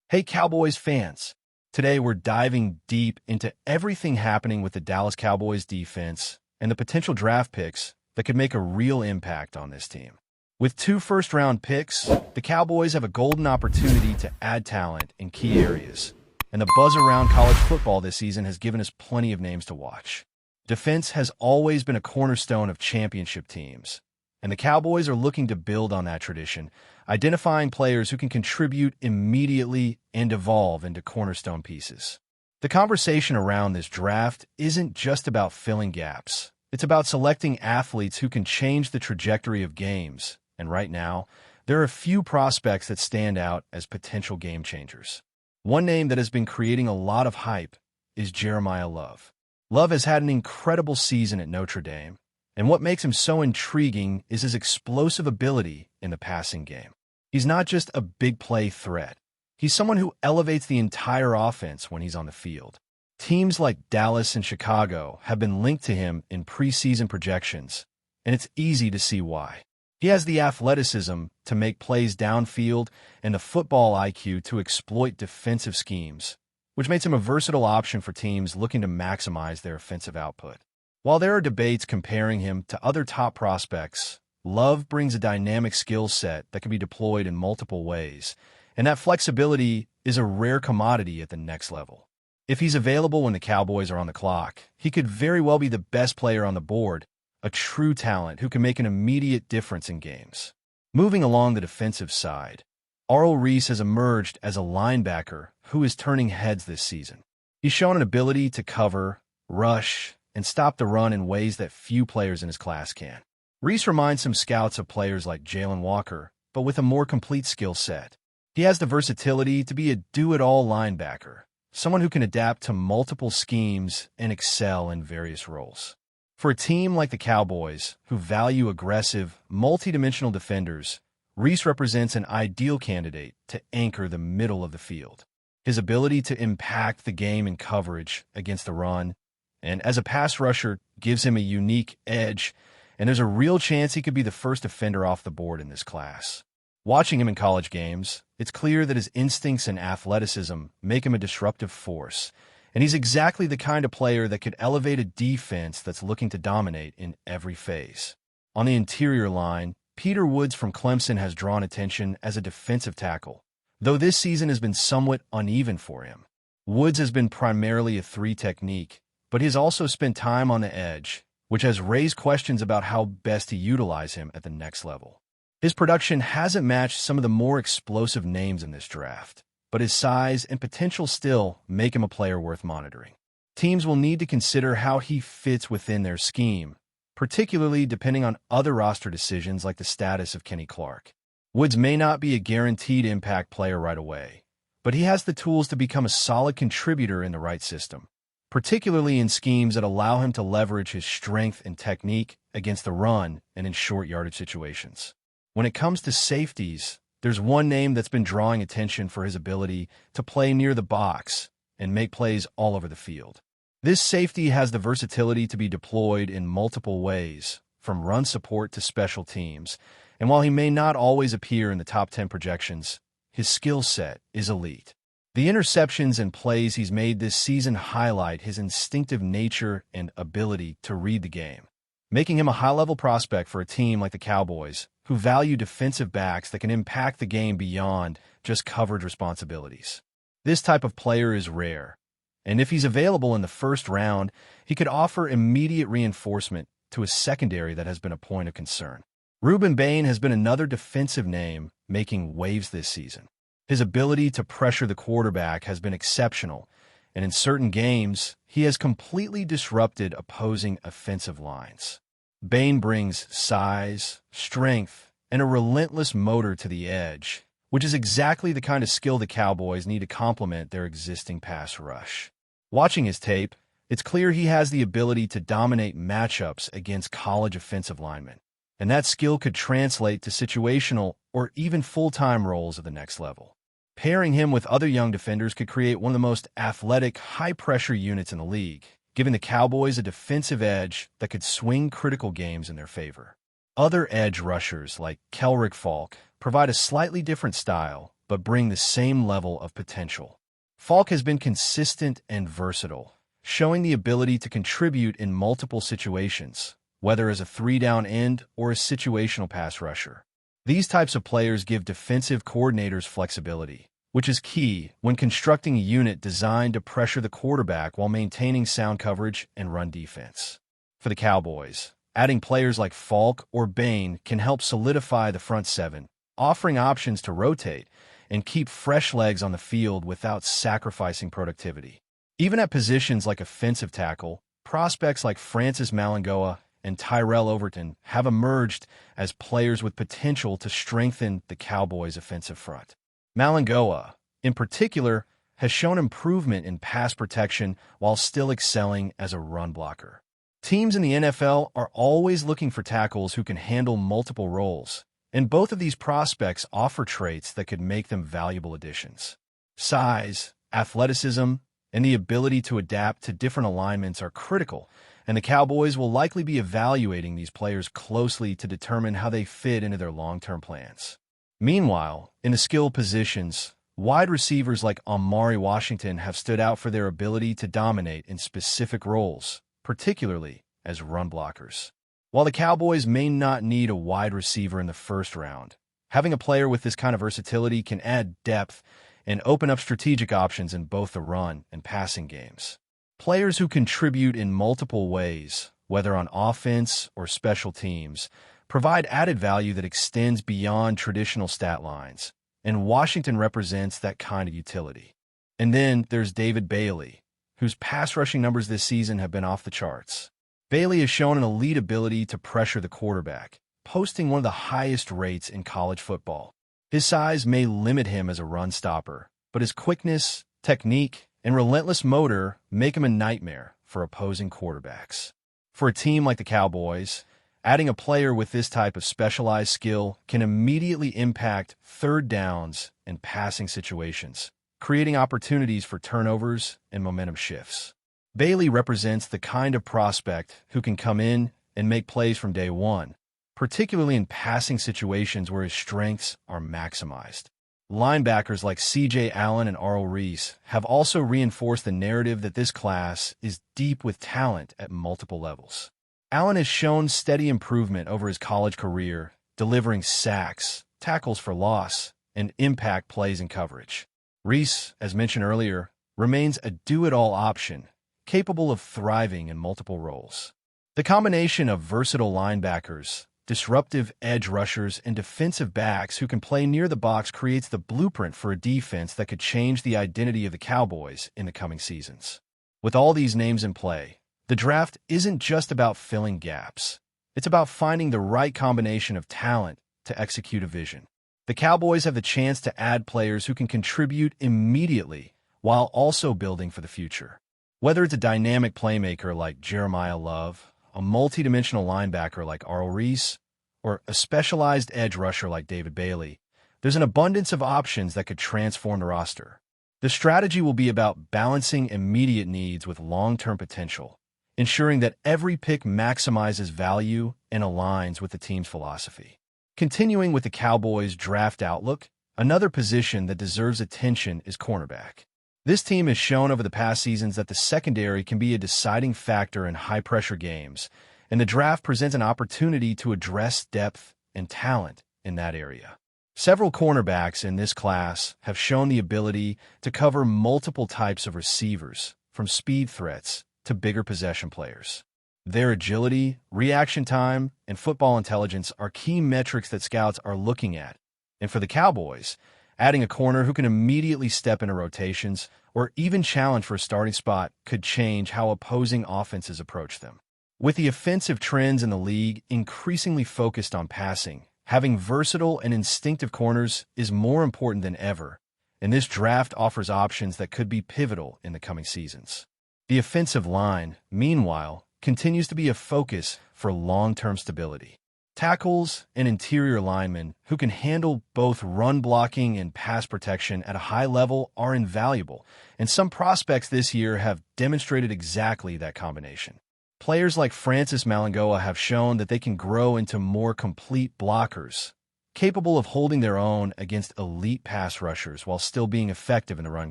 Hey, Cowboys fans! Today we're diving deep into everything happening with the Dallas Cowboys defense and the potential draft picks that could make a real impact on this team. With 2 first-round picks, the Cowboys have a golden opportunity to add talent in key areas, and the buzz around college football this season has given us plenty of names to watch. Defense has always been a cornerstone of championship teams, and the Cowboys are looking to build on that tradition, identifying players who can contribute immediately and evolve into cornerstone pieces. The conversation around this draft isn't just about filling gaps. It's about selecting athletes who can change the trajectory of games, and right now, there are a few prospects that stand out as potential game changers. One name that has been creating a lot of hype is Jeremiah Love. Love has had an incredible season at Notre Dame, and what makes him so intriguing is his explosive ability in the passing game. He's not just a big play threat. He's someone who elevates the entire offense when he's on the field. Teams like Dallas and Chicago have been linked to him in preseason projections, and it's easy to see why. He has the athleticism to make plays downfield and the football IQ to exploit defensive schemes, which makes him a versatile option for teams looking to maximize their offensive output. While there are debates comparing him to other top prospects, Love brings a dynamic skill set that can be deployed in multiple ways, and that flexibility is a rare commodity at the next level. If he's available when the Cowboys are on the clock, he could very well be the best player on the board, a true talent who can make an immediate difference in games. Moving along the defensive side, Arl Reese has emerged as a linebacker who is turning heads this season. He's shown an ability to cover, rush, and stop the run in ways that few players in his class can. Reese reminds some scouts of players like Jalen Walker, but with a more complete skill set. He has the versatility to be a do-it-all linebacker, someone who can adapt to multiple schemes and excel in various roles. For a team like the Cowboys, who value aggressive, multidimensional defenders, Reese represents an ideal candidate to anchor the middle of the field. His ability to impact the game in coverage against the run and as a pass rusher gives him a unique edge, and there's a real chance he could be the first defender off the board in this class. Watching him in college games, it's clear that his instincts and athleticism make him a disruptive force, and he's exactly the kind of player that could elevate a defense that's looking to dominate in every phase. On the interior line, Peter Woods from Clemson has drawn attention as a defensive tackle, though this season has been somewhat uneven for him. Woods has been primarily a 3 technique, but he has also spent time on the edge, which has raised questions about how best to utilize him at the next level. His production hasn't matched some of the more explosive names in this draft, but his size and potential still make him a player worth monitoring. Teams will need to consider how he fits within their scheme, particularly depending on other roster decisions like the status of Kenny Clark. Woods may not be a guaranteed impact player right away, but he has the tools to become a solid contributor in the right system, particularly in schemes that allow him to leverage his strength and technique against the run and in short yardage situations. When it comes to safeties, there's one name that's been drawing attention for his ability to play near the box and make plays all over the field. This safety has the versatility to be deployed in multiple ways, from run support to special teams, and while he may not always appear in the top 10 projections, his skill set is elite. The interceptions and plays he's made this season highlight his instinctive nature and ability to read the game, making him a high-level prospect for a team like the Cowboys, who value defensive backs that can impact the game beyond just coverage responsibilities. This type of player is rare, and if he's available in the first round, he could offer immediate reinforcement to a secondary that has been a point of concern. Ruben Bain has been another defensive name making waves this season. His ability to pressure the quarterback has been exceptional, and in certain games, he has completely disrupted opposing offensive lines. Bain brings size, strength, and a relentless motor to the edge, which is exactly the kind of skill the Cowboys need to complement their existing pass rush. Watching his tape, it's clear he has the ability to dominate matchups against college offensive linemen, and that skill could translate to situational or even full-time roles at the next level. Pairing him with other young defenders could create one of the most athletic, high-pressure units in the league, giving the Cowboys a defensive edge that could swing critical games in their favor. Other edge rushers like Kelrick Falk provide a slightly different style, but bring the same level of potential. Falk has been consistent and versatile, showing the ability to contribute in multiple situations, whether as a three-down end or a situational pass rusher. These types of players give defensive coordinators flexibility, which is key when constructing a unit designed to pressure the quarterback while maintaining sound coverage and run defense. For the Cowboys, adding players like Falk or Bain can help solidify the front seven, offering options to rotate and keep fresh legs on the field without sacrificing productivity. Even at positions like offensive tackle, prospects like Francis Mauigoa and Tyrell Overton have emerged as players with potential to strengthen the Cowboys' offensive front. Mauigoa, in particular, has shown improvement in pass protection while still excelling as a run blocker. Teams in the NFL are always looking for tackles who can handle multiple roles, and both of these prospects offer traits that could make them valuable additions. Size, athleticism, and the ability to adapt to different alignments are critical, and the Cowboys will likely be evaluating these players closely to determine how they fit into their long-term plans. Meanwhile, in the skill positions, wide receivers like Amari Washington have stood out for their ability to dominate in specific roles, particularly as run blockers. While the Cowboys may not need a wide receiver in the first round, having a player with this kind of versatility can add depth and open up strategic options in both the run and passing games. Players who contribute in multiple ways, whether on offense or special teams, provide added value that extends beyond traditional stat lines, and Washington represents that kind of utility. And then there's David Bailey, whose pass rushing numbers this season have been off the charts. Bailey has shown an elite ability to pressure the quarterback, posting one of the highest rates in college football. His size may limit him as a run stopper, but his quickness, technique, and relentless motor make him a nightmare for opposing quarterbacks. For a team like the Cowboys, adding a player with this type of specialized skill can immediately impact third downs and passing situations, creating opportunities for turnovers and momentum shifts. Bailey represents the kind of prospect who can come in and make plays from day one, particularly in passing situations where his strengths are maximized. Linebackers like C.J. Allen and Arl Reese have also reinforced the narrative that this class is deep with talent at multiple levels. Allen has shown steady improvement over his college career, delivering sacks, tackles for loss, and impact plays in coverage. Reese, as mentioned earlier, remains a do-it-all option, capable of thriving in multiple roles. The combination of versatile linebackers, disruptive edge rushers, and defensive backs who can play near the box creates the blueprint for a defense that could change the identity of the Cowboys in the coming seasons. With all these names in play, the draft isn't just about filling gaps. It's about finding the right combination of talent to execute a vision. The Cowboys have the chance to add players who can contribute immediately while also building for the future. Whether it's a dynamic playmaker like Jeremiah Love, a multidimensional linebacker like Arl Reese, or a specialized edge rusher like David Bailey, there's an abundance of options that could transform the roster. The strategy will be about balancing immediate needs with long-term potential, ensuring that every pick maximizes value and aligns with the team's philosophy. Continuing with the Cowboys' draft outlook, another position that deserves attention is cornerback. This team has shown over the past seasons that the secondary can be a deciding factor in high-pressure games, and the draft presents an opportunity to address depth and talent in that area. Several cornerbacks in this class have shown the ability to cover multiple types of receivers, from speed threats to bigger possession players. Their agility, reaction time, and football intelligence are key metrics that scouts are looking at. And for the Cowboys, adding a corner who can immediately step into rotations or even challenge for a starting spot could change how opposing offenses approach them. With the offensive trends in the league increasingly focused on passing, having versatile and instinctive corners is more important than ever, and this draft offers options that could be pivotal in the coming seasons. The offensive line, meanwhile, continues to be a focus for long-term stability. Tackles and interior linemen who can handle both run blocking and pass protection at a high level are invaluable, and some prospects this year have demonstrated exactly that combination. Players like Francis Mauigoa have shown that they can grow into more complete blockers, capable of holding their own against elite pass rushers while still being effective in the run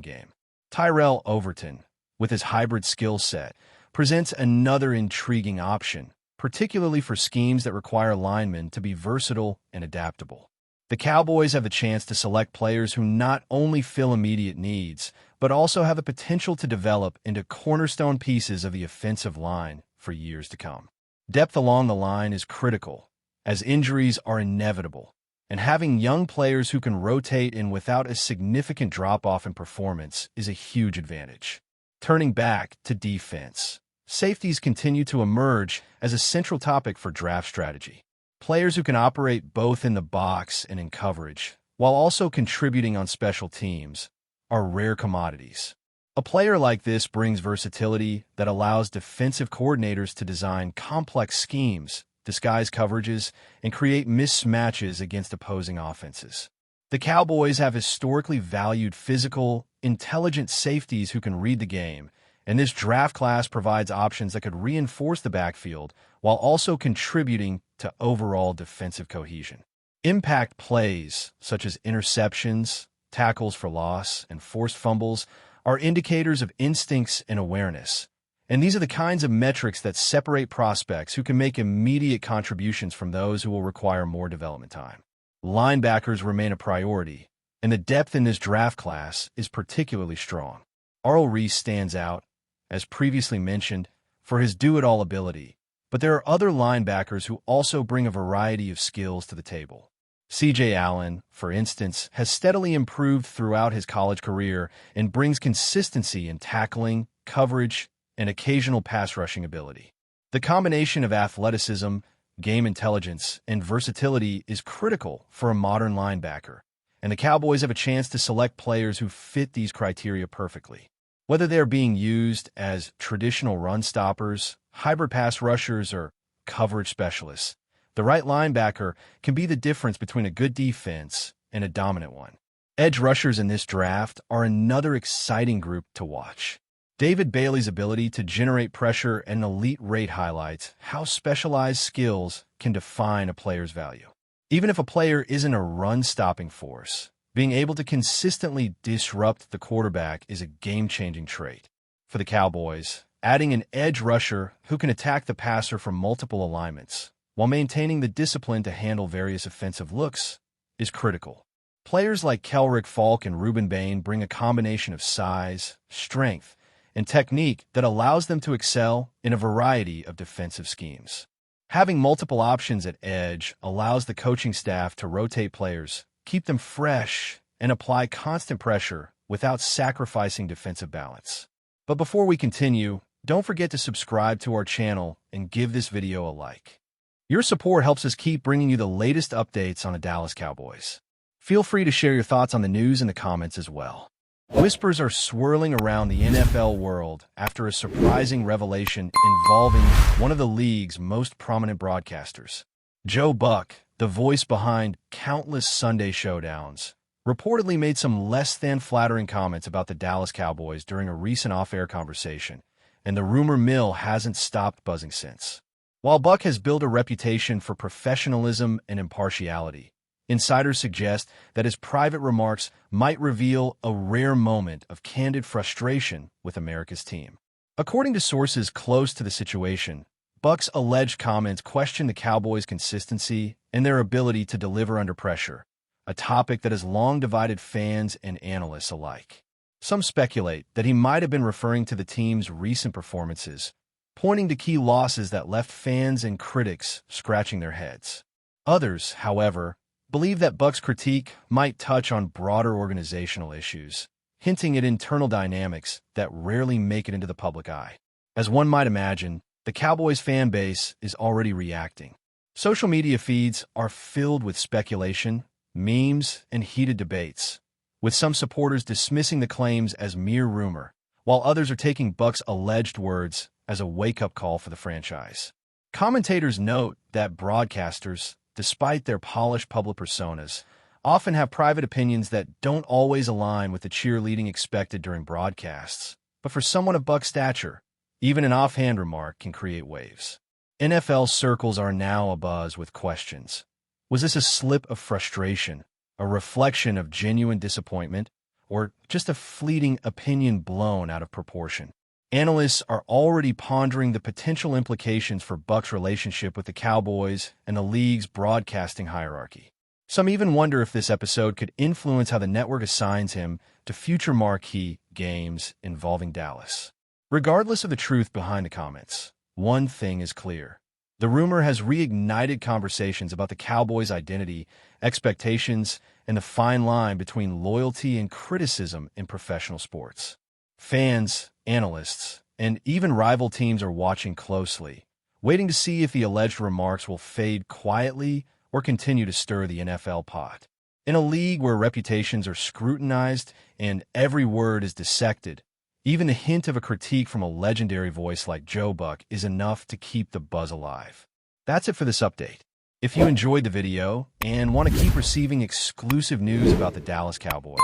game. Tyrell Overton, with his hybrid skill set, presents another intriguing option, particularly for schemes that require linemen to be versatile and adaptable. The Cowboys have the chance to select players who not only fill immediate needs, but also have the potential to develop into cornerstone pieces of the offensive line for years to come. Depth along the line is critical, as injuries are inevitable, and having young players who can rotate in without a significant drop-off in performance is a huge advantage. Turning back to defense, safeties continue to emerge as a central topic for draft strategy. Players who can operate both in the box and in coverage, while also contributing on special teams, are rare commodities. A player like this brings versatility that allows defensive coordinators to design complex schemes, disguise coverages, and create mismatches against opposing offenses. The Cowboys have historically valued physical, intelligent safeties who can read the game, and this draft class provides options that could reinforce the backfield while also contributing to overall defensive cohesion. Impact plays, such as interceptions, tackles for loss, and forced fumbles, are indicators of instincts and awareness, and these are the kinds of metrics that separate prospects who can make immediate contributions from those who will require more development time. Linebackers remain a priority, and the depth in this draft class is particularly strong. Arl Reese stands out, as previously mentioned, for his do-it-all ability, but there are other linebackers who also bring a variety of skills to the table. C.J. Allen, for instance, has steadily improved throughout his college career and brings consistency in tackling, coverage, and occasional pass rushing ability. The combination of athleticism, game intelligence, and versatility is critical for a modern linebacker, and the Cowboys have a chance to select players who fit these criteria perfectly. Whether they're being used as traditional run stoppers, hybrid pass rushers, or coverage specialists, the right linebacker can be the difference between a good defense and a dominant one. Edge rushers in this draft are another exciting group to watch. David Bailey's ability to generate pressure at an elite rate highlights how specialized skills can define a player's value. Even if a player isn't a run-stopping force, being able to consistently disrupt the quarterback is a game-changing trait. For the Cowboys, adding an edge rusher who can attack the passer from multiple alignments while maintaining the discipline to handle various offensive looks is critical. Players like Kelrick Falk and Ruben Bain bring a combination of size, strength, and technique that allows them to excel in a variety of defensive schemes. Having multiple options at edge allows the coaching staff to rotate players, keep them fresh, and apply constant pressure without sacrificing defensive balance. But before we continue, don't forget to subscribe to our channel and give this video a like. Your support helps us keep bringing you the latest updates on the Dallas Cowboys. Feel free to share your thoughts on the news in the comments as well. Whispers are swirling around the NFL world after a surprising revelation involving one of the league's most prominent broadcasters. Joe Buck, the voice behind countless Sunday showdowns, reportedly made some less-than-flattering comments about the Dallas Cowboys during a recent off-air conversation, and the rumor mill hasn't stopped buzzing since. While Buck has built a reputation for professionalism and impartiality, insiders suggest that his private remarks might reveal a rare moment of candid frustration with America's team. According to sources close to the situation, Buck's alleged comments question the Cowboys' consistency and their ability to deliver under pressure, a topic that has long divided fans and analysts alike. Some speculate that he might have been referring to the team's recent performances, pointing to key losses that left fans and critics scratching their heads. Others, however, believe that Buck's critique might touch on broader organizational issues, hinting at internal dynamics that rarely make it into the public eye. As one might imagine, the Cowboys fan base is already reacting. Social media feeds are filled with speculation, memes, and heated debates, with some supporters dismissing the claims as mere rumor, while others are taking Buck's alleged words as a wake-up call for the franchise. Commentators note that broadcasters, despite their polished public personas, often have private opinions that don't always align with the cheerleading expected during broadcasts. But for someone of Buck's stature, even an offhand remark can create waves. NFL circles are now abuzz with questions. Was this a slip of frustration, a reflection of genuine disappointment, or just a fleeting opinion blown out of proportion? Analysts are already pondering the potential implications for Buck's relationship with the Cowboys and the league's broadcasting hierarchy. Some even wonder if this episode could influence how the network assigns him to future marquee games involving Dallas. Regardless of the truth behind the comments, one thing is clear. The rumor has reignited conversations about the Cowboys' identity, expectations, and the fine line between loyalty and criticism in professional sports. Fans, analysts, and even rival teams are watching closely, waiting to see if the alleged remarks will fade quietly or continue to stir the NFL pot. In a league where reputations are scrutinized and every word is dissected, even the hint of a critique from a legendary voice like Joe Buck is enough to keep the buzz alive. That's it for this update. If you enjoyed the video and want to keep receiving exclusive news about the Dallas Cowboys,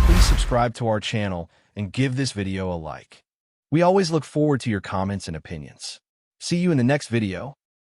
please subscribe to our channel and give this video a like. We always look forward to your comments and opinions. See you in the next video.